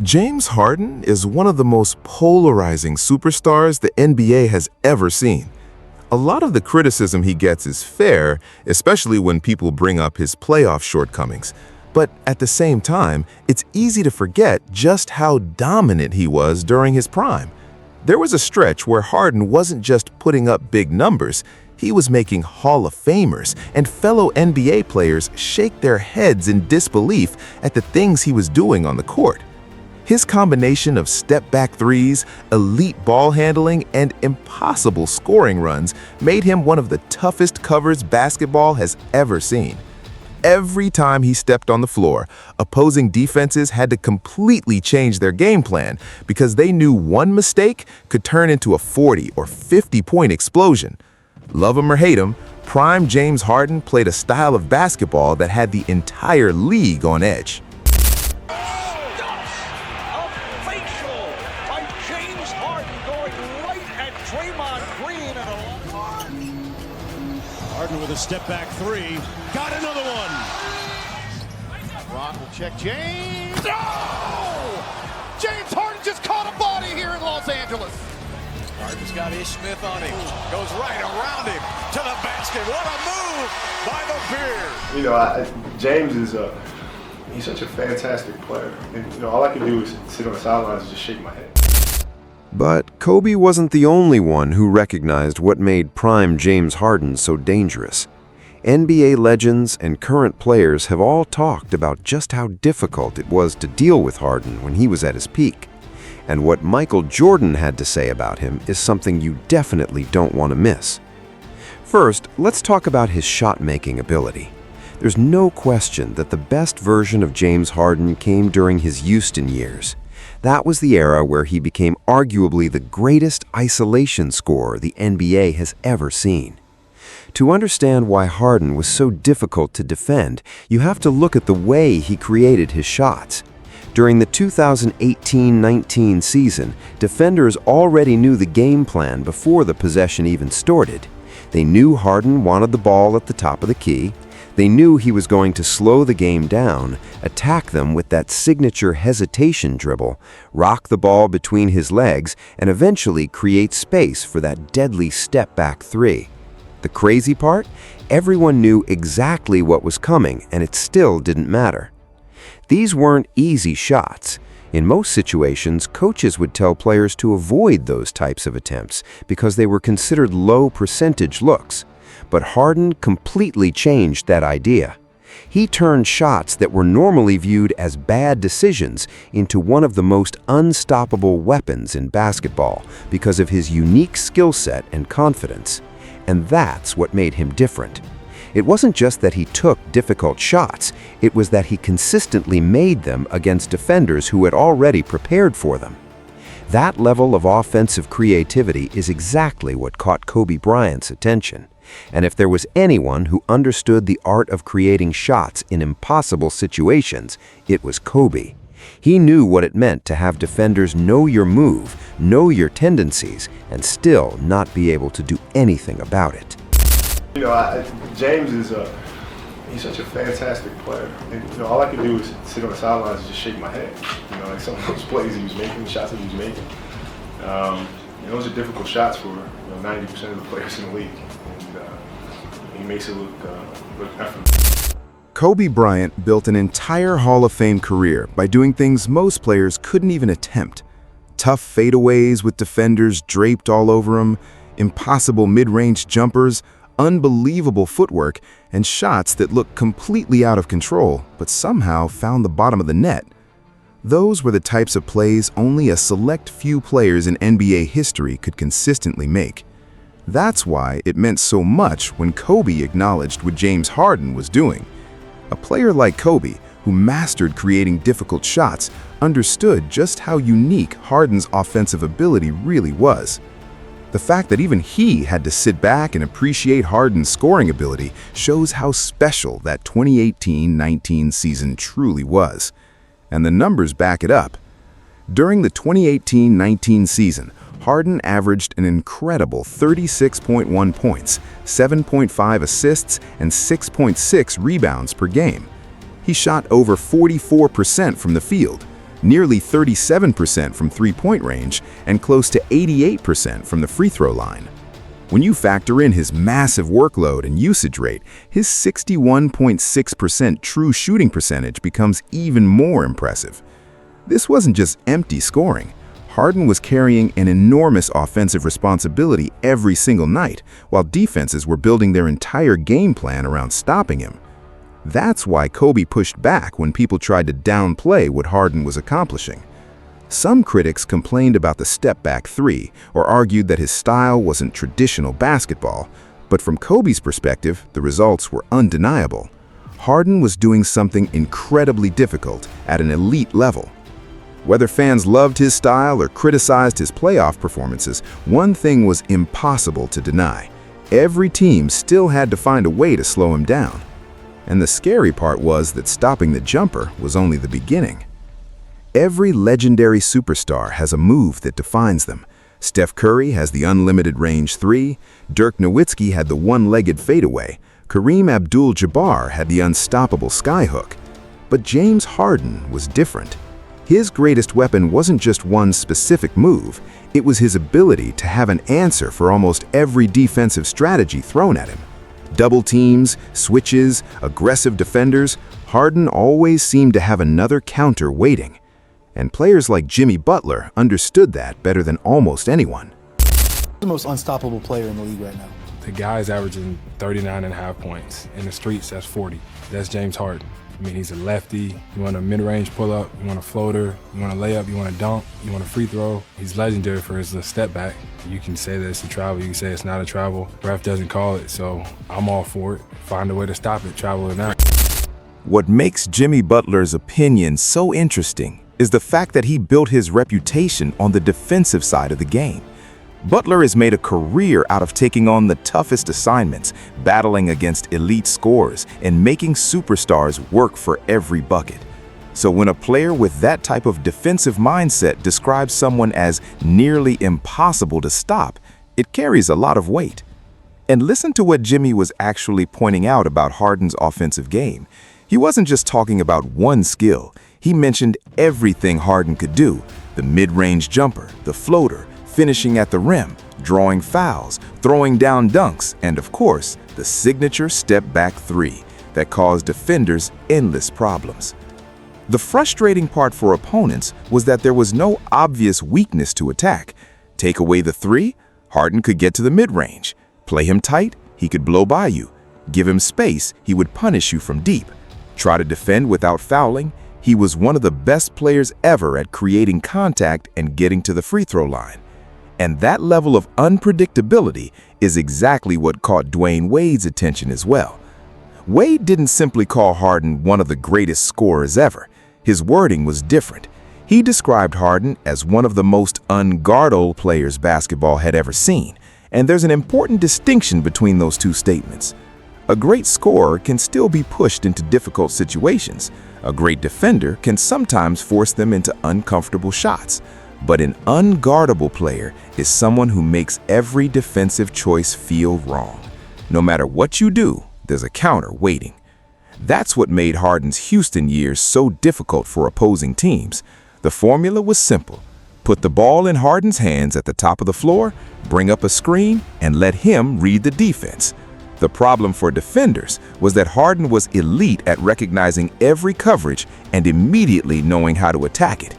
James Harden is one of the most polarizing superstars the NBA has ever seen. A lot of the criticism he gets is fair, especially when people bring up his playoff shortcomings. But at the same time, it's easy to forget just how dominant he was during his prime. There was a stretch where Harden wasn't just putting up big numbers, he was making Hall of Famers and fellow NBA players shake their heads in disbelief at the things he was doing on the court. His combination of step-back threes, elite ball handling, and impossible scoring runs made him one of the toughest covers basketball has ever seen. Every time he stepped on the floor, opposing defenses had to completely change their game plan because they knew one mistake could turn into a 40 or 50-point explosion. Love him or hate him, Prime James Harden played a style of basketball that had the entire league on edge. Harden with a step-back three. Got another one. Rock will check James. Oh! James Harden just caught a body here in Los Angeles. Harden's got Ish Smith on him. Goes right around him to the basket. What a move by the Beard. You know, James is he's such a fantastic player. And, you know, all I can do is sit on the sidelines and just shake my head. But Kobe wasn't the only one who recognized what made Prime James Harden so dangerous. NBA legends and current players have all talked about just how difficult it was to deal with Harden when he was at his peak. And what Michael Jordan had to say about him is something you definitely don't want to miss. First, let's talk about his shot-making ability. There's no question that the best version of James Harden came during his Houston years. That was the era where he became arguably the greatest isolation scorer the NBA has ever seen. To understand why Harden was so difficult to defend, you have to look at the way he created his shots. During the 2018-19 season, defenders already knew the game plan before the possession even started. They knew Harden wanted the ball at the top of the key. They knew he was going to slow the game down, attack them with that signature hesitation dribble, rock the ball between his legs, and eventually create space for that deadly step-back three. The crazy part? Everyone knew exactly what was coming, and it still didn't matter. These weren't easy shots. In most situations, coaches would tell players to avoid those types of attempts because they were considered low-percentage looks. But Harden completely changed that idea. He turned shots that were normally viewed as bad decisions into one of the most unstoppable weapons in basketball because of his unique skill set and confidence. And that's what made him different. It wasn't just that he took difficult shots, it was that he consistently made them against defenders who had already prepared for them. That level of offensive creativity is exactly what caught Kobe Bryant's attention. And if there was anyone who understood the art of creating shots in impossible situations, it was Kobe. He knew what it meant to have defenders know your move, know your tendencies, and still not be able to do anything about it. You know, James is he's such a fantastic player. And, you know, all I can do is sit on the sidelines and just shake my head. You know, like some of those plays he was making, the shots that he was making. You know, those are difficult shots for 90% of the players in the league. He makes it look effortless. Kobe Bryant built an entire Hall of Fame career by doing things most players couldn't even attempt. Tough fadeaways with defenders draped all over him, impossible mid-range jumpers, unbelievable footwork, and shots that looked completely out of control but somehow found the bottom of the net. Those were the types of plays only a select few players in NBA history could consistently make. That's why it meant so much when Kobe acknowledged what James Harden was doing. A player like Kobe, who mastered creating difficult shots, understood just how unique Harden's offensive ability really was. The fact that even he had to sit back and appreciate Harden's scoring ability shows how special that 2018-19 season truly was. And the numbers back it up. During the 2018-19 season, Harden averaged an incredible 36.1 points, 7.5 assists, and 6.6 rebounds per game. He shot over 44% from the field, nearly 37% from three-point range and close to 88% from the free throw line. When you factor in his massive workload and usage rate, his 61.6% true shooting percentage becomes even more impressive. This wasn't just empty scoring. Harden was carrying an enormous offensive responsibility every single night, while defenses were building their entire game plan around stopping him. That's why Kobe pushed back when people tried to downplay what Harden was accomplishing. Some critics complained about the step-back three or argued that his style wasn't traditional basketball, but from Kobe's perspective, the results were undeniable. Harden was doing something incredibly difficult at an elite level. Whether fans loved his style or criticized his playoff performances, one thing was impossible to deny. Every team still had to find a way to slow him down. And the scary part was that stopping the jumper was only the beginning. Every legendary superstar has a move that defines them. Steph Curry has the unlimited range three, Dirk Nowitzki had the one-legged fadeaway, Kareem Abdul-Jabbar had the unstoppable skyhook. But James Harden was different. His greatest weapon wasn't just one specific move, it was his ability to have an answer for almost every defensive strategy thrown at him. Double teams, switches, aggressive defenders, Harden always seemed to have another counter waiting. And players like Jimmy Butler understood that better than almost anyone. The most unstoppable player in the league right now. The guy's averaging 39.5 points. In the streets, that's 40. That's James Harden. I mean, he's a lefty. You want a mid-range pull-up, you want a floater, you want a layup, you want a dunk, you want a free throw. He's legendary for his step back. You can say that it's a travel, you can say it's not a travel. Ref doesn't call it, so I'm all for it. Find a way to stop it, travel or not. What makes Jimmy Butler's opinion so interesting is the fact that he built his reputation on the defensive side of the game. Butler has made a career out of taking on the toughest assignments, battling against elite scorers, and making superstars work for every bucket. So when a player with that type of defensive mindset describes someone as nearly impossible to stop, it carries a lot of weight. And listen to what Jimmy was actually pointing out about Harden's offensive game. He wasn't just talking about one skill. He mentioned everything Harden could do: the mid-range jumper, the floater, finishing at the rim, drawing fouls, throwing down dunks, and of course, the signature step-back three that caused defenders endless problems. The frustrating part for opponents was that there was no obvious weakness to attack. Take away the three, Harden could get to the mid-range. Play him tight, he could blow by you. Give him space, he would punish you from deep. Try to defend without fouling, he was one of the best players ever at creating contact and getting to the free throw line. And that level of unpredictability is exactly what caught Dwayne Wade's attention as well. Wade didn't simply call Harden one of the greatest scorers ever. His wording was different. He described Harden as one of the most unguardable players basketball had ever seen. And there's an important distinction between those two statements. A great scorer can still be pushed into difficult situations. A great defender can sometimes force them into uncomfortable shots. But an unguardable player is someone who makes every defensive choice feel wrong. No matter what you do, there's a counter waiting. That's what made Harden's Houston years so difficult for opposing teams. The formula was simple. Put the ball in Harden's hands at the top of the floor, bring up a screen, and let him read the defense. The problem for defenders was that Harden was elite at recognizing every coverage and immediately knowing how to attack it.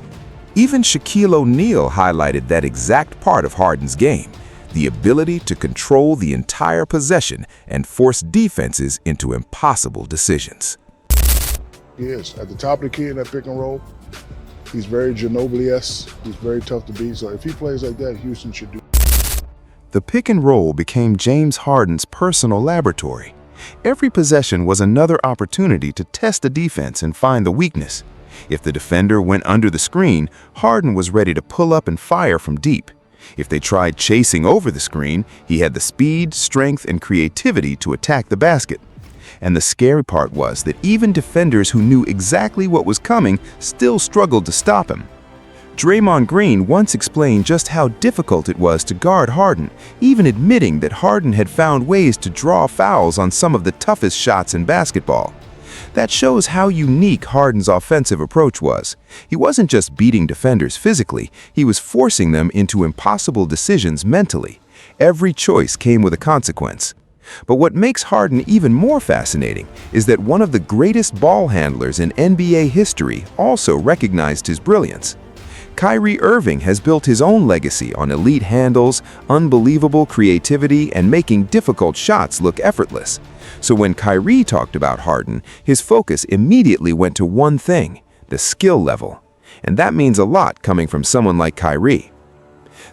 Even Shaquille O'Neal highlighted that exact part of Harden's game, the ability to control the entire possession and force defenses into impossible decisions. He is. At the top of the key in that pick and roll, he's very Ginobili-esque. He's very tough to beat. So if he plays like that, Houston should do. The pick and roll became James Harden's personal laboratory. Every possession was another opportunity to test the defense and find the weakness. If the defender went under the screen, Harden was ready to pull up and fire from deep. If they tried chasing over the screen, he had the speed, strength, and creativity to attack the basket. And the scary part was that even defenders who knew exactly what was coming still struggled to stop him. Draymond Green once explained just how difficult it was to guard Harden, even admitting that Harden had found ways to draw fouls on some of the toughest shots in basketball. That shows how unique Harden's offensive approach was. He wasn't just beating defenders physically, he was forcing them into impossible decisions mentally. Every choice came with a consequence. But what makes Harden even more fascinating is that one of the greatest ball handlers in NBA history also recognized his brilliance. Kyrie Irving has built his own legacy on elite handles, unbelievable creativity, and making difficult shots look effortless. So when Kyrie talked about Harden, his focus immediately went to one thing: the skill level. And that means a lot coming from someone like Kyrie.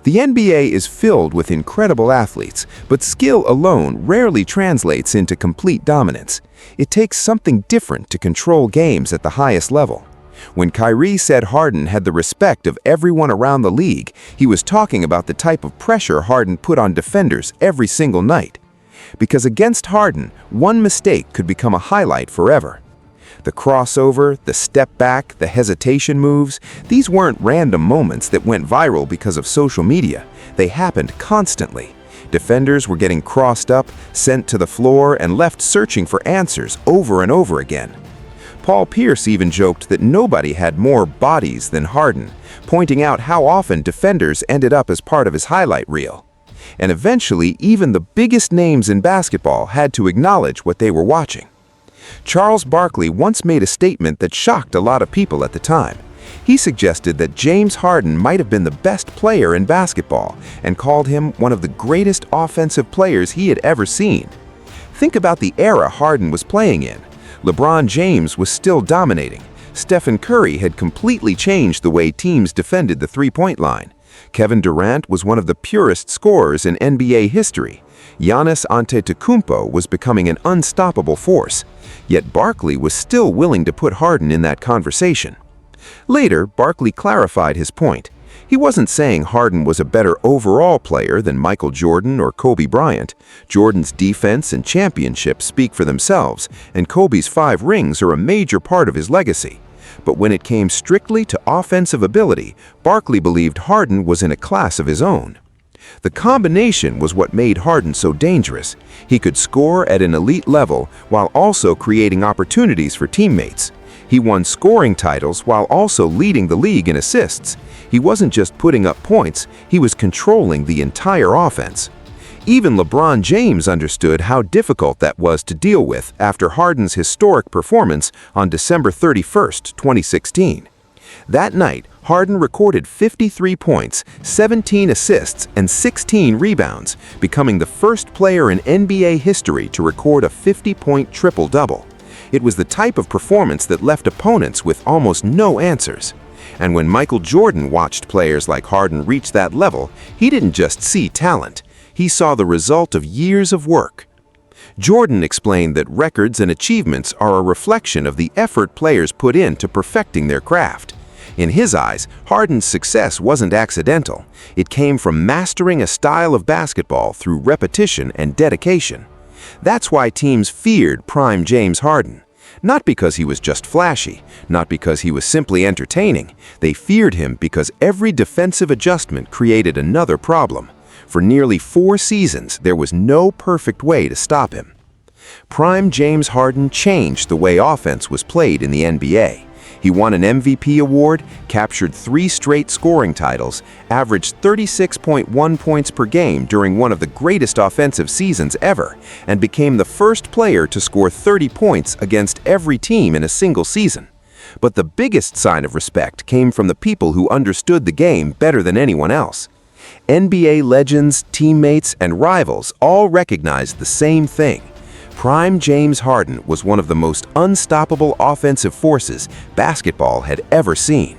The NBA is filled with incredible athletes, but skill alone rarely translates into complete dominance. It takes something different to control games at the highest level. When Kyrie said Harden had the respect of everyone around the league, he was talking about the type of pressure Harden put on defenders every single night. Because against Harden, one mistake could become a highlight forever. The crossover, the step back, the hesitation moves, these weren't random moments that went viral because of social media. They happened constantly. Defenders were getting crossed up, sent to the floor, and left searching for answers over and over again. Paul Pierce even joked that nobody had more bodies than Harden, pointing out how often defenders ended up as part of his highlight reel. And eventually, even the biggest names in basketball had to acknowledge what they were watching. Charles Barkley once made a statement that shocked a lot of people at the time. He suggested that James Harden might have been the best player in basketball and called him one of the greatest offensive players he had ever seen. Think about the era Harden was playing in. LeBron James was still dominating. Stephen Curry had completely changed the way teams defended the three-point line. Kevin Durant was one of the purest scorers in NBA history. Giannis Antetokounmpo was becoming an unstoppable force. Yet Barkley was still willing to put Harden in that conversation. Later, Barkley clarified his point. He wasn't saying Harden was a better overall player than Michael Jordan or Kobe Bryant. Jordan's defense and championships speak for themselves, and Kobe's 5 rings are a major part of his legacy. But when it came strictly to offensive ability, Barkley believed Harden was in a class of his own. The combination was what made Harden so dangerous. He could score at an elite level while also creating opportunities for teammates. He won scoring titles while also leading the league in assists. He wasn't just putting up points, he was controlling the entire offense. Even LeBron James understood how difficult that was to deal with after Harden's historic performance on December 31, 2016. That night, Harden recorded 53 points, 17 assists, and 16 rebounds, becoming the first player in NBA history to record a 50-point triple-double. It was the type of performance that left opponents with almost no answers. And when Michael Jordan watched players like Harden reach that level, he didn't just see talent. He saw the result of years of work. Jordan explained that records and achievements are a reflection of the effort players put into perfecting their craft. In his eyes, Harden's success wasn't accidental. It came from mastering a style of basketball through repetition and dedication. That's why teams feared Prime James Harden. Not because he was just flashy, not because he was simply entertaining. They feared him because every defensive adjustment created another problem. For nearly 4 seasons, there was no perfect way to stop him. Prime James Harden changed the way offense was played in the NBA. He won an MVP award, captured 3 straight scoring titles, averaged 36.1 points per game during one of the greatest offensive seasons ever, and became the first player to score 30 points against every team in a single season. But the biggest sign of respect came from the people who understood the game better than anyone else. NBA legends, teammates, and rivals all recognized the same thing. Prime James Harden was one of the most unstoppable offensive forces basketball had ever seen.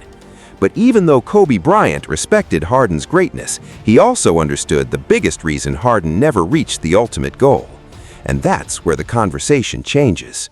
But even though Kobe Bryant respected Harden's greatness, he also understood the biggest reason Harden never reached the ultimate goal. And that's where the conversation changes.